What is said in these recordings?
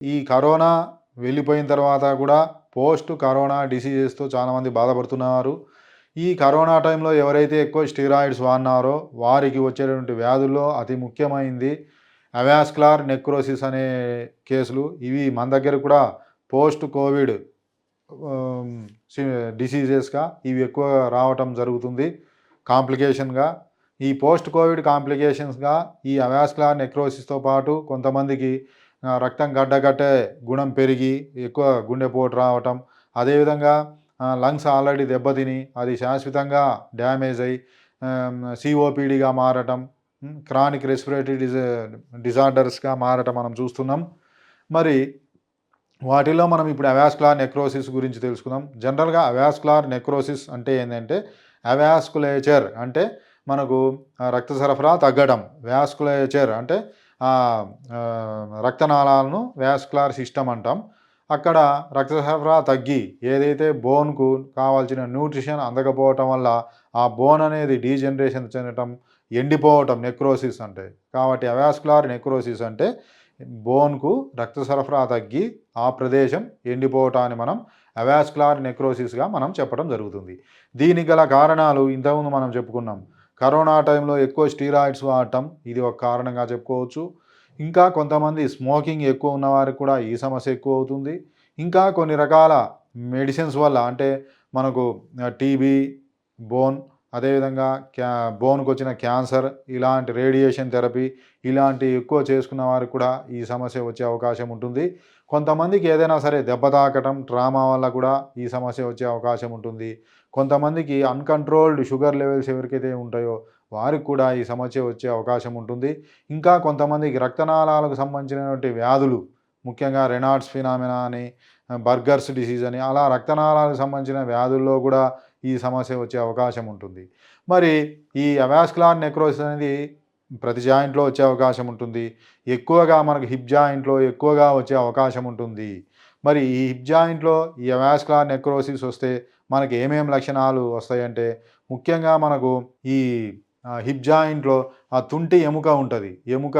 ఈ కరోనా వెళ్ళిపోయిన తర్వాత కూడా పోస్ట్ కరోనా డిసీజెస్‌తో చాలామంది బాధపడుతున్నారు. ఈ కరోనా టైంలో ఎవరైతే ఎక్కువ స్టెరాయిడ్స్ వాడినారో వారికి వచ్చేటువంటి వ్యాధుల్లో అతి ముఖ్యమైనది అవాస్కులర్ నెక్రోసిస్ అనే కేసులు. ఇవి మన దగ్గర కూడా పోస్ట్ కోవిడ్ ఆహ్, సి డిసీజెస్‌గా ఇవి ఎక్కువ రావటం జరుగుతుంది కాంప్లికేషన్‌గా. ఈ పోస్ట్ కోవిడ్ కాంప్లికేషన్స్‌గా ఈ అవాస్కులర్ నెక్రోసిస్‌తో పాటు కొంతమందికి రక్తం గడ్డకట్టే గుణం పెరిగి ఎక్కువ గుండెపోటు రావటం, అదేవిధంగా లంగ్స్ ఆల్రెడీ దెబ్బతిని అది శాశ్వతంగా డ్యామేజ్ అయ్యి సిఓపిడిగా మారటం, క్రానిక్ రెస్పిరేటరీ డిజార్డర్స్‌గా మారటం మనం చూస్తున్నాం. మరి వాటిలో మనం ఇప్పుడు అవాస్కులర్ నెక్రోసిస్ గురించి తెలుసుకుందాం. జనరల్‌గా అవాస్కులర్ నెక్రోసిస్ అంటే ఏందంటే, అవాస్కులేచర్ అంటే మనకు రక్త సరఫరా తగ్గడం. వాస్కులేచర్ అంటే రక్తనాళాలను వాస్కులర్ సిస్టమ్ అంటాం. అక్కడ రక్త సరఫరా తగ్గి ఏదైతే బోన్‌కు కావాల్సిన న్యూట్రిషన్ అందకపోవటం వల్ల ఆ బోన్ అనేది డీజనరేషన్ చెందటం, ఎండిపోవటం నెక్రోసిస్ అంటే. కాబట్టి అవాస్కులర్ నెక్రోసిస్ అంటే బోన్‌కు రక్త సరఫరా తగ్గి ఆ ప్రదేశం ఎండిపోవటాన్ని మనం అవాస్కులర్ నెక్రోసిస్‌గా మనం చెప్పడం జరుగుతుంది. దీనికి గల కారణాలు ఇంతకుముందు మనం చెప్పుకున్నాం. కరోనా టైంలో ఎక్కువ స్టెరాయిడ్స్ వాడటం ఇది ఒక కారణంగా చెప్పుకోవచ్చు. ఇంకా కొంతమంది స్మోకింగ్ ఎక్కువ ఉన్నవారికి కూడా ఈ సమస్య ఎక్కువ అవుతుంది. ఇంకా కొన్ని రకాల మెడిసిన్స్ వల్ల అంటే మనకు టీబీ, బోన్, అదేవిధంగా బోన్‌కి వచ్చిన క్యాన్సర్, ఇలాంటి రేడియేషన్ థెరపీ ఇలాంటివి ఎక్కువ చేసుకున్న వారికి కూడా ఈ సమస్య వచ్చే అవకాశం ఉంటుంది. కొంతమందికి ఏదైనా సరే దెబ్బ తాకటం, ట్రామా వల్ల కూడా ఈ సమస్య వచ్చే అవకాశం ఉంటుంది. కొంతమందికి అన్‌కంట్రోల్డ్ షుగర్ లెవెల్స్ ఎవరికైతే ఉంటాయో వారికి కూడా ఈ సమస్య వచ్చే అవకాశం ఉంటుంది. ఇంకా కొంతమందికి రక్తనాళాలకు సంబంధించినటువంటి వ్యాధులు, ముఖ్యంగా రేనాల్డ్స్ ఫినామినా అని, బర్గర్స్ డిసీజ్ అని అలా రక్తనాళాలకు సంబంధించిన వ్యాధుల్లో కూడా ఈ సమస్య వచ్చే అవకాశం ఉంటుంది. మరి ఈ అవాస్కులర్ నెక్రోసిస్ అనేది ప్రతి జాయింట్‌లో వచ్చే అవకాశం ఉంటుంది. ఎక్కువగా మనకు హిప్ జాయింట్‌లో ఎక్కువగా వచ్చే అవకాశం ఉంటుంది. మరి ఈ హిప్ జాయింట్‌లో ఈ అవాస్కులర్ నెక్రోసిస్ వస్తే మనకి ఏమేం లక్షణాలు వస్తాయంటే, ముఖ్యంగా మనకు ఈ హిప్ జాయింట్‌లో ఆ తుంటి ఎముక ఉంటది. ఎముక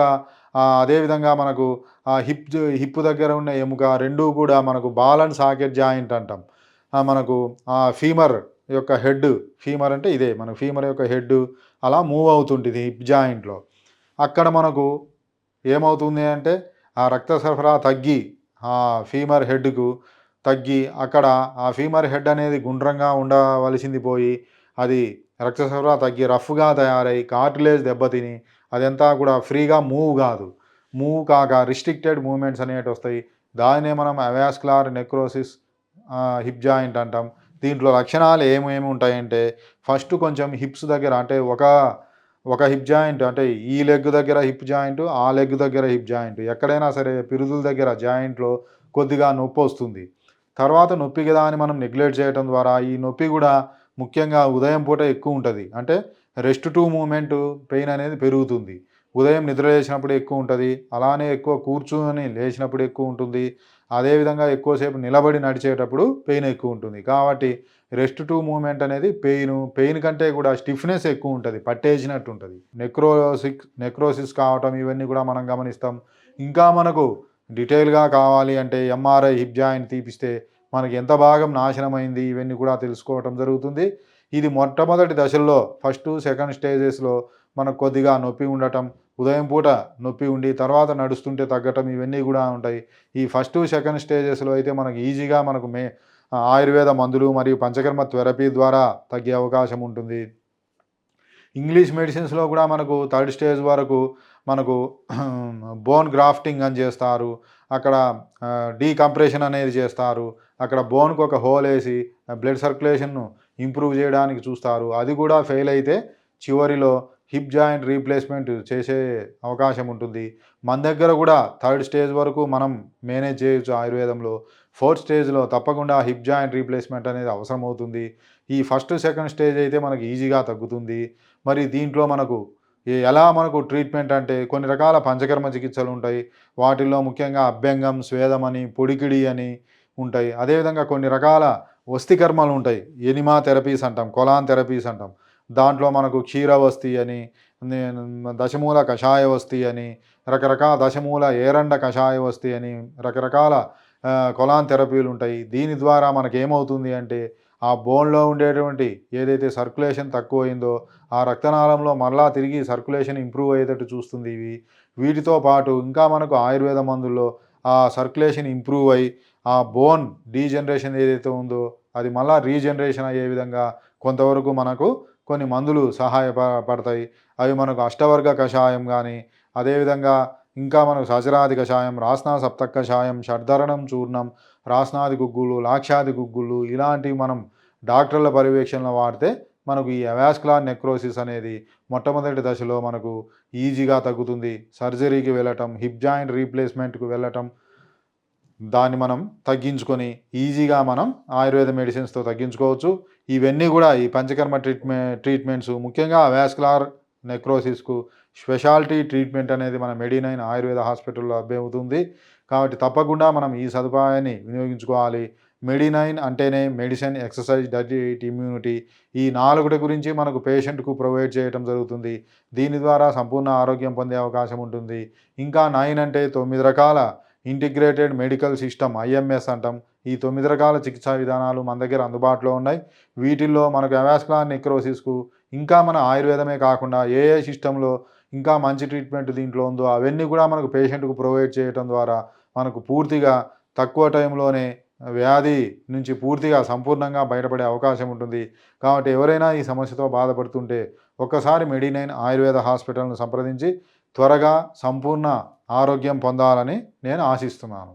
అదేవిధంగా మనకు హిప్ దగ్గర ఉన్న ఎముక రెండూ కూడా మనకు బాల్ అండ్ సాకెట్ జాయింట్ అంటాం. మనకు ఫీమర్ యొక్క హెడ్, ఫీమర్ అంటే ఇదే మన ఫీమర్ యొక్క హెడ్ అలా మూవ్ అవుతుంటది హిప్ జాయింట్‌లో. అక్కడ మనకు ఏమవుతుంది అంటే ఆ రక్త సరఫరా తగ్గి ఫీమర్ హెడ్‌కు తగ్గి అక్కడ ఆ ఫీమర్ హెడ్ అనేది గుండ్రంగా ఉండవలసింది పోయి అది రక్త సరఫరా తగ్గి రఫ్‌గా తయారై కార్టిలేజ్ దెబ్బతిని అదంతా కూడా ఫ్రీగా మూవ్ కాదు. మూవ్ కాక రిస్ట్రిక్టెడ్ మూవ్‌మెంట్స్ అనేటివొస్తాయి. దాన్నే మనం అవాస్కులర్ నెక్రోసిస్ హిప్ జాయింట్ అంటాం. దీంట్లో లక్షణాలు ఏమేమి ఉంటాయంటే, ఫస్ట్ కొంచెం హిప్స్ దగ్గర అంటే ఒక హిప్ జాయింట్ అంటే ఈ లెగ్ దగ్గర హిప్ జాయింట్, ఆ లెగ్ దగ్గర హిప్ జాయింట్ ఎక్కడైనా సరే పిరుదుల దగ్గర జాయింట్‌లో కొద్దిగా నొప్పొస్తుంది. తర్వాత నొప్పి కదా అని మనం నెగ్లెక్ట్ చేయడం ద్వారా ఈ నొప్పి కూడా ముఖ్యంగా ఉదయం పూట ఎక్కువ ఉంటది. అంటే రెస్ట్ టు మూవ్‌మెంట్ పెయిన్ అనేది పెరుగుతుంది. ఉదయం నిద్ర లేచినప్పుడు ఎక్కువ ఉంటది. అలానే ఎక్కువ కూర్చొని లేచినప్పుడు ఎక్కువ ఉంటుంది. అదేవిధంగా ఎక్కువసేపు నిలబడి నడిచేటప్పుడు పెయిన్ ఎక్కువ ఉంటుంది. కాబట్టి రెస్ట్ టు మూవ్‌మెంట్ అనేది పెయిన్ కంటే కూడా స్టిఫ్‌నెస్ ఎక్కువ ఉంటది. పట్టేసినట్టు ఉంటది. నెక్రోసిస్ కావటం ఇవన్నీ కూడా మనం గమనిస్తాం. ఇంకా మనకు డీటెయిల్‌గా కావాలి అంటే ఎంఆర్ఐ హిప్ జాయింట్ తీపిస్తే మనకి ఎంత భాగం నాశనమైంది ఇవన్నీ కూడా తెలుసుకోవటం జరుగుతుంది. ఇది మొట్టమొదటి దశల్లో ఫస్ట్, సెకండ్ స్టేజెస్‌లో మనకు కొద్దిగా నొప్పి ఉండటం, ఉదయం పూట నొప్పి ఉండి తర్వాత నడుస్తుంటే తగ్గటం ఇవన్నీ కూడా ఉంటాయి. ఈ ఫస్ట్, సెకండ్ స్టేజెస్‌లో అయితే మనకు ఈజీగా ఆయుర్వేద మందులు మరియు పంచకర్మ థెరపీ ద్వారా తగ్గే అవకాశం ఉంటుంది. ఇంగ్లీష్ మెడిసిన్స్‌లో కూడా మనకు థర్డ్ స్టేజ్ వరకు మనకు బోన్ గ్రాఫ్టింగ్ అని చేస్తారు. అక్కడ డీకంప్రెషన్ అనేది చేస్తారు. అక్కడ బోన్‌కి ఒక హోల్ ఏసి బ్లడ్ సర్క్యులేషన్‌ను ఇంప్రూవ్ చేయడానికి చూస్తారు. అది కూడా ఫెయిల్ అయితే చివరిలో హిప్ జాయింట్ రీప్లేస్‌మెంట్ చేసే అవకాశం ఉంటుంది. మన దగ్గర కూడా థర్డ్ స్టేజ్ వరకు మనం మేనేజ్ చేయొచ్చు ఆయుర్వేదంలో. ఫోర్త్ స్టేజ్‌లో తప్పకుండా హిప్ జాయింట్ రీప్లేస్‌మెంట్ అనేది అవసరమవుతుంది. ఈ ఫస్ట్, సెకండ్ స్టేజ్ అయితే మనకు ఈజీగా తగ్గుతుంది. మరి దీంట్లో ఎలా మనకు ట్రీట్మెంట్ అంటే కొన్ని రకాల పంచకర్మ చికిత్సలు ఉంటాయి. వాటిల్లో ముఖ్యంగా అభ్యంగం, స్వేదం అని, పొడికిడి అని ఉంటాయి. అదేవిధంగా కొన్ని రకాల వస్తికర్మలు ఉంటాయి. ఎనిమా థెరపీస్ అంటాం, కొలాన్ థెరపీస్ అంటాం. దాంట్లో మనకు క్షీరవస్తి అని, దశమూల కషాయ వస్తి అని, రకరకాల దశమూల ఏరండ కషాయ వస్తి అని, రకరకాల కొలాన్ థెరపీలు ఉంటాయి. దీని ద్వారా మనకేమవుతుంది అంటే, ఆ బోన్‌లో ఉండేటువంటి ఏదైతే సర్క్యులేషన్ తక్కువయిందో, ఆ రక్తనాళంలో మరలా తిరిగి సర్క్యులేషన్ ఇంప్రూవ్ అయ్యేటట్టు చూస్తుంది ఇవి. వీటితో పాటు ఇంకా మనకు ఆయుర్వేద మందుల్లో ఆ సర్క్యులేషన్ ఇంప్రూవ్ అయ్యి, ఆ బోన్ డీజనరేషన్ ఏదైతే ఉందో, అది మళ్ళా రీజనరేషన్ అయ్యే విధంగా కొంతవరకు మనకు కొన్ని మందులు పడతాయి. అవి మనకు అష్టవర్గ కషాయం గానీ, అదేవిధంగా ఇంకా మనకు సజరాది కషాయం, రాస్నా సప్తక కషాయం, షడ్ధరణం చూర్ణం, రాస్నాది గుగ్గులు, లాక్షాది గుగ్గులు ఇలాంటివి మనం డాక్టర్ల పర్యవేక్షణలో వాడితే మనకు ఈ అవాస్కులార్ నెక్రోసిస్ అనేది మొట్టమొదటి దశలో మనకు ఈజీగా తగ్గుతుంది. సర్జరీకి వెళ్ళటం, హిప్ జాయింట్ రీప్లేస్‌మెంట్‌కి వెళ్ళటం, దాన్ని మనం తగ్గించుకొని ఈజీగా మనం ఆయుర్వేద మెడిసిన్స్‌తో తగ్గించుకోవచ్చు. ఇవన్నీ గూడా ఈ పంచకర్మ ట్రీట్మెంట్స్ ముఖ్యంగా వాస్కులార్ నెక్రోసిస్‌కు స్పెషాలిటీ ట్రీట్మెంట్ అనేది మన మెడి9 ఆయుర్వేద హాస్పిటల్‌లో లభ్యమవుతుంది. కాబట్టి తప్పకుండా మనం ఈ సదుపాయాన్ని వినియోగించుకోవాలి. మెడి9 అంటేనే మెడిసిన్, ఎక్సర్సైజ్, డైట్, ఇమ్యూనిటీ ఈ 4 గురించి మనకు పేషెంట్‌కు ప్రొవైడ్ చేయటం జరుగుతుంది. దీని ద్వారా సంపూర్ణ ఆరోగ్యం పొందే అవకాశం ఉంటుంది. ఇంకా 9 అంటే 9 రకాల ఇంటిగ్రేటెడ్ మెడికల్ సిస్టమ్ ఐఎంఎస్ అంటాం. ఈ 9 రకాల చికిత్సా విధానాలు మన దగ్గర అందుబాటులో ఉన్నాయి. వీటిల్లో మనకు అవాస్కులార్ నెక్రోసిస్‌కు ఇంకా మన ఆయుర్వేదమే కాకుండా ఏ ఏ సిస్టమ్‌లో ఇంకా మంచి ట్రీట్మెంట్ దీంట్లో ఉందో అవన్నీ కూడా మనకు పేషెంట్‌కు ప్రొవైడ్ చేయటం ద్వారా మనకు పూర్తిగా తక్కువ టైంలోనే వ్యాధి నుంచి పూర్తిగా సంపూర్ణంగా బయటపడే అవకాశం ఉంటుంది. కాబట్టి ఎవరైనా ఈ సమస్యతో బాధపడుతుంటే ఒక్కసారి మెడి9 ఆయుర్వేద హాస్పిటల్‌ను సంప్రదించి త్వరగా సంపూర్ణ ఆరోగ్యం పొందాలని నేను ఆశిస్తున్నాను.